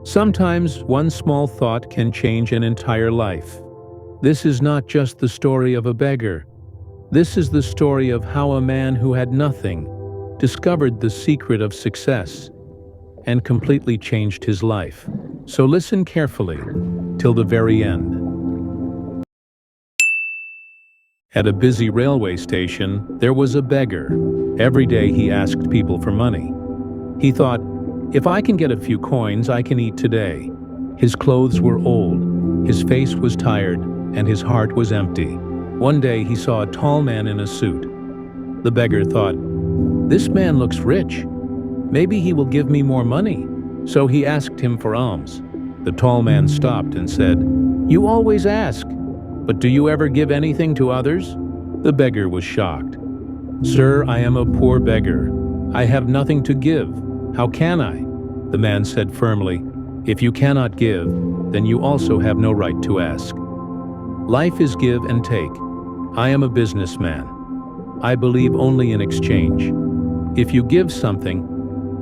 Sometimes one small thought can change an entire life. This is not just the story of a beggar. This is the story of how a man who had nothing discovered the secret of success and completely changed his life. So listen carefully till the very end. At a busy railway station, there was a beggar. Every day he asked people for money. He thought, if I can get a few coins, I can eat today. His clothes were old, his face was tired, and his heart was empty. One day he saw a tall man in a suit. The beggar thought, this man looks rich. Maybe he will give me more money. So he asked him for alms. The tall man stopped and said, you always ask, but do you ever give anything to others? The beggar was shocked. Sir, I am a poor beggar. I have nothing to give. How can I? The man said firmly, if you cannot give, then you also have no right to ask. Life is give and take. I am a businessman. I believe only in exchange. If you give something,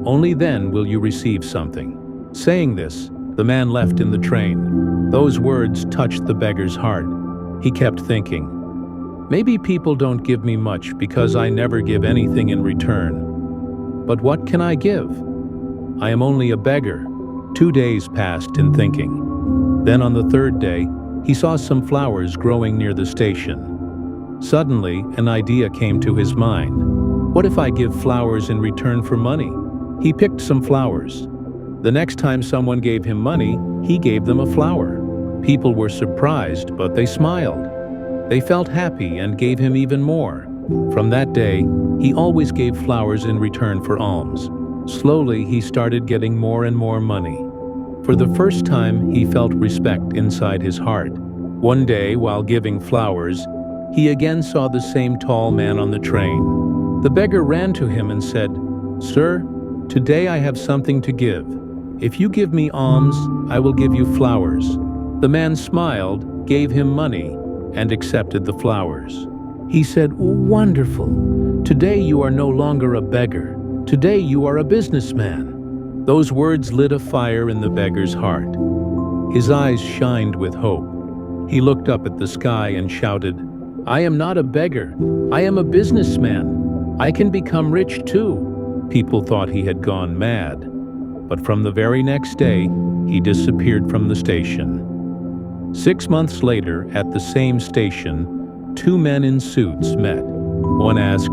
only then will you receive something. Saying this, the man left in the train. Those words touched the beggar's heart. He kept thinking, maybe people don't give me much because I never give anything in return. But what can I give? I am only a beggar. 2 days passed in thinking. Then on the third day, he saw some flowers growing near the station. Suddenly, an idea came to his mind. What if I give flowers in return for money? He picked some flowers. The next time someone gave him money, he gave them a flower. People were surprised, but they smiled. They felt happy and gave him even more. From that day, he always gave flowers in return for alms. Slowly, he started getting more and more money. For the first time, he felt respect inside his heart. One day, while giving flowers, he again saw the same tall man on the train. The beggar ran to him and said, Sir, today I have something to give. If you give me alms, I will give you flowers. The man smiled, gave him money, and accepted the flowers. He said, wonderful. Today you are no longer a beggar. Today you are a businessman. Those words lit a fire in the beggar's heart. His eyes shined with hope. He looked up at the sky and shouted, I am not a beggar. I am a businessman. I can become rich too. People thought he had gone mad. But from the very next day, he disappeared from the station. 6 months later, at the same station, 2 men in suits met. One asked,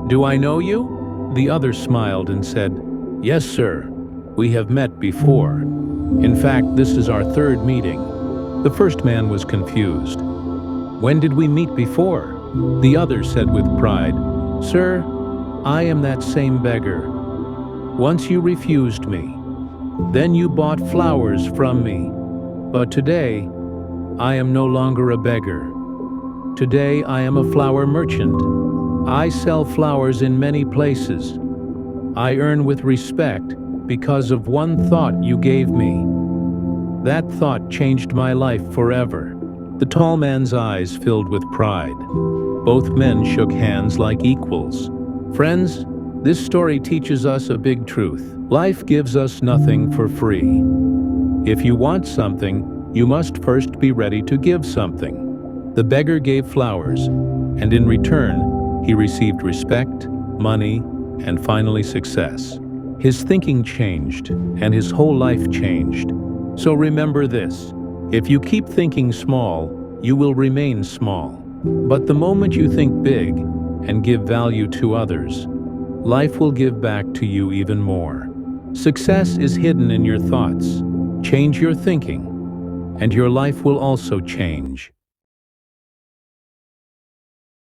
Do I know you? The other smiled and said, Yes, sir. We have met before. In fact, this is our 3rd meeting. The first man was confused. When did we meet before? The other said with pride, Sir, I am that same beggar. Once you refused me. Then you bought flowers from me. But today, I am no longer a beggar. Today I am a flower merchant. I sell flowers in many places. I earn with respect because of one thought you gave me. That thought changed my life forever. The tall man's eyes filled with pride. Both men shook hands like equals. Friends, this story teaches us a big truth. Life gives us nothing for free. If you want something, you must first be ready to give something. The beggar gave flowers, and in return, he received respect, money, and finally success. His thinking changed, and his whole life changed. So remember this, if you keep thinking small, you will remain small. But the moment you think big and give value to others, life will give back to you even more. Success is hidden in your thoughts. Change your thinking, and your life will also change.